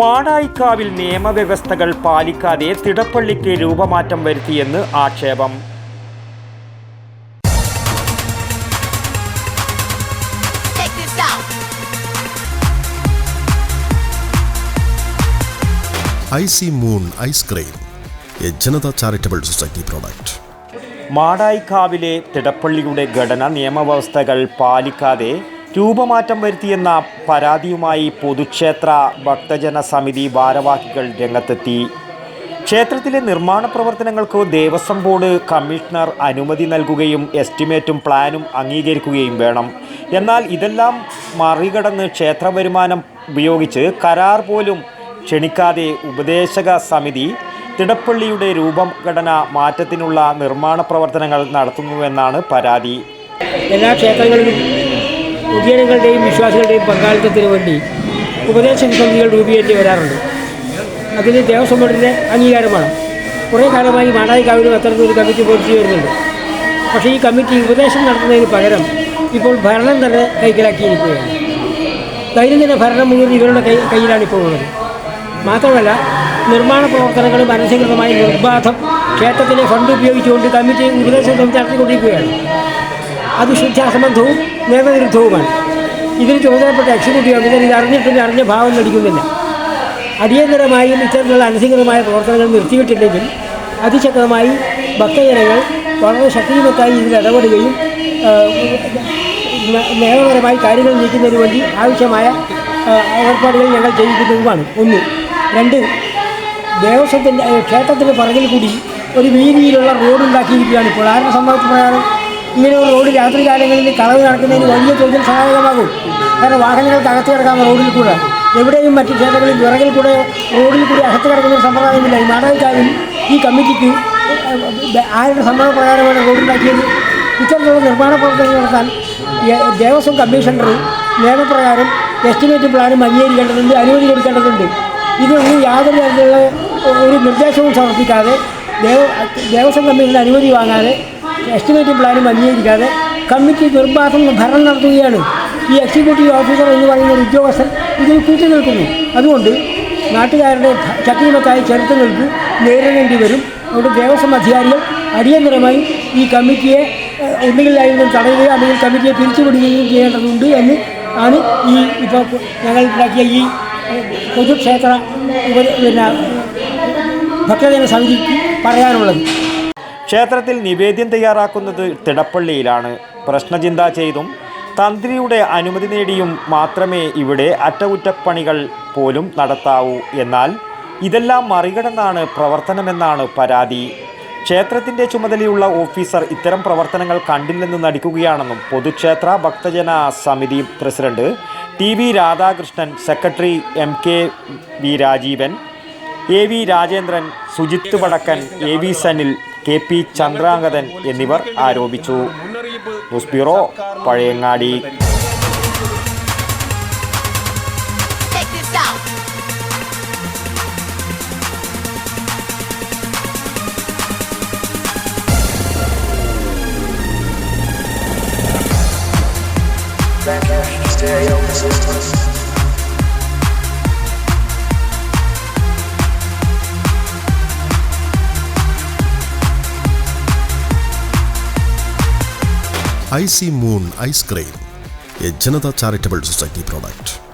മാടായിക്കാവിൽ നിയമവ്യവസ്ഥകൾ പാലിക്കാതെ തിടപ്പള്ളിക്ക് രൂപമാറ്റം വരുത്തിയെന്ന് ആക്ഷേപം. Icy moon ice cream, A Janatha charitable society product. മാടായിക്കാവിലെ തിടപ്പള്ളിയുടെ ഘടന നിയമവ്യവസ്ഥകൾ പാലിക്കാതെ രൂപമാറ്റം വരുത്തിയെന്ന പരാതിയുമായി പൊതുക്ഷേത്ര ഭക്തജന സമിതി ഭാരവാഹികൾ രംഗത്തെത്തി. ക്ഷേത്രത്തിലെ നിർമ്മാണ പ്രവർത്തനങ്ങൾക്ക് ദേവസ്വം ബോർഡ് കമ്മീഷണർ അനുമതി നൽകുകയും എസ്റ്റിമേറ്റും പ്ലാനും അംഗീകരിക്കുകയും വേണം. എന്നാൽ ഇതെല്ലാം മറികടന്ന് ക്ഷേത്ര വരുമാനം ഉപയോഗിച്ച് കരാർ പോലും ക്ഷണിക്കാതെ ഉപദേശക സമിതി തിടപ്പള്ളിയുടെ രൂപഘടന മാറ്റത്തിനുള്ള നിർമ്മാണ പ്രവർത്തനങ്ങൾ നടത്തുന്നുവെന്നാണ് പരാതി. എല്ലാ ക്ഷേത്രങ്ങളിലും പൊതുജനങ്ങളുടെയും വിശ്വാസികളുടെയും പങ്കാളിത്തത്തിന് വേണ്ടി ഉപദേശക സമിതികൾ രൂപീകരിച്ച് വരാറുണ്ട്. അതിന് ദേവസ്വം ബോർഡിൻ്റെ അംഗീകാരമാണ്. കുറേ കാലമായി മാടായിക്കാവിലും അത്തരത്തിലൊരു കമ്മിറ്റി പോറ്റി വരുന്നുണ്ട്. പക്ഷേ ഈ കമ്മിറ്റി ഉപദേശം നടത്തുന്നതിന് പകരം ഇപ്പോൾ ഭരണം തന്നെ കൈക്കലാക്കിയിരിക്കുകയാണ്. ദൈനംദിന ഭരണം മുഴുവൻ ഇവരുടെ കയ്യിലാണ് ഇപ്പോൾ ഉള്ളത്. മാത്രമല്ല, നിർമ്മാണ പ്രവർത്തനങ്ങളും അനധികൃതമായി നിർബാധം ക്ഷേത്രത്തിലെ ഫണ്ട് ഉപയോഗിച്ചുകൊണ്ട് കമ്മിറ്റി ഉപദേശ സമിതി നടത്തിക്കൊണ്ടിരിക്കുകയാണ്. അത് ശുദ്ധ അസംബന്ധവും നിയമവിരുദ്ധവുമാണ്. ഇതിന് ചുമതലപ്പെട്ട എക്സിക്യൂട്ടീവ് ഓഫീസർ ഇത് അറിഞ്ഞ ഭാവം നടിക്കുന്നില്ല. അടിയന്തരമായും ഇത്തരത്തിലുള്ള അനധികൃതമായ പ്രവർത്തനങ്ങൾ നിർത്തിയിട്ടില്ലെങ്കിൽ അതിശക്തമായി ഭക്തജനങ്ങൾ വളരെ ശക്തിയുമത്തായി ഇതിൽ ഇടപെടുകയും നിയമപരമായി കാര്യങ്ങൾ നീക്കുന്നതിന് വേണ്ടി ആവശ്യമായ ഏർപ്പാടുകൾ ഞങ്ങൾ ചെയ്യിക്കുന്നതുമാണ്. 1. 2. ദേവസ്വത്തിൻ്റെ ക്ഷേത്രത്തിൻ്റെ പുറകിൽ കൂടി ഒരു വീതിയിലുള്ള റോഡ് ഉണ്ടാക്കിയിരിക്കുകയാണ്. ഇപ്പോൾ ആരുടെ സമ്മതപ്രകാരം ഇങ്ങനെയുള്ള റോഡ് രാത്രി കാലങ്ങളിൽ കളവ് നടക്കുന്നതിന് വലിയ തോതിൽ സഹായകമാകും. കാരണം വാഹനങ്ങൾക്ക് അകത്ത് കിടക്കാവുന്ന റോഡിൽ കൂടെ എവിടെയും മറ്റ് ക്ഷേത്രങ്ങളിൽ വിറകിൽ കൂടെ റോഡിൽ കൂടി അകത്ത് കിടക്കുന്ന ഒരു സമ്പ്രദായമില്ല. ഈ മാടായിക്കാവിൽ ഈ കമ്മിറ്റിക്ക് ആരുടെ സമ്മതപ്രകാരമാണ് റോഡുണ്ടാക്കിയത്? ഇത്തരത്തിലുള്ള നിർമ്മാണ പ്രവർത്തനങ്ങൾ നടത്താൻ ദേവസ്വം കമ്മീഷണർ നിയമപ്രകാരം എസ്റ്റിമേറ്റ് പ്ലാനും അംഗീകരിക്കേണ്ടതുണ്ട്, അനുമതി കൊടുക്കേണ്ടതുണ്ട്. ഇതൊന്നും യാതൊരു തരത്തിലുള്ള ഒരു നിർദ്ദേശവും സമർപ്പിക്കാതെ ദേവസ്വം കമ്മീഷൻ്റെ അനുമതി വാങ്ങാതെ എസ്റ്റിമേറ്റ് പ്ലാനും അംഗീകരിക്കാതെ കമ്മിറ്റി നിർബാധം ഭരണം നടത്തുകയാണ്. ഈ എക്സിക്യൂട്ടീവ് ഓഫീസർ എന്ന് പറയുന്ന ഒരു ഉദ്യോഗസ്ഥൻ ഇതിൽ കൂട്ടി നിൽക്കുന്നു. അതുകൊണ്ട് നാട്ടുകാരുടെ ശക്തിമത്തായ ചെറുത്തുനിൽപ്പ് നേരിടേണ്ടി വരും. അതുകൊണ്ട് ദേവസ്വം അധികാരികൾ അടിയന്തരമായി ഈ കമ്മിറ്റിയെ ഒന്നുകിൽ അതിൽ തടയുകയോ അല്ലെങ്കിൽ കമ്മിറ്റിയെ പിരിച്ചുവിടുകയും ചെയ്യേണ്ടതുണ്ട് എന്ന് ആണ് ഈ ഇപ്പോൾ ഞങ്ങൾ ഉണ്ടാക്കിയ ഈ പൊതുക്ഷേത്ര ഭക്തജന സമിതിക്ക് പറയാനുള്ളത്. ക്ഷേത്രത്തിൽ നിവേദ്യം തയ്യാറാക്കുന്നത് തിടപ്പള്ളിയിലാണ്. പ്രശ്നചിന്ത ചെയ്തും തന്ത്രിയുടെ അനുമതി നേടിയും മാത്രമേ ഇവിടെ അറ്റകുറ്റപ്പണികൾ പോലും നടത്താവൂ. എന്നാൽ ഇതെല്ലാം മറികടന്നാണ് പ്രവർത്തനമെന്നാണ് പരാതി. ക്ഷേത്രത്തിൻ്റെ ചുമതലയുള്ള ഓഫീസർ ഇത്തരം പ്രവർത്തനങ്ങൾ കണ്ടില്ലെന്ന് നടിക്കുകയാണെന്നും പൊതുക്ഷേത്ര ഭക്തജന സമിതി president TV Radhakrishnan, secretary MKV Rajeevan, AV Rajendran, Sujith Vadakkan, AV Sanil, KP Chandrangathan എന്നിവർ ആരോപിച്ചു. News bureau, Pazhayangadi. Icy moon ice cream, A Janatha charitable society product.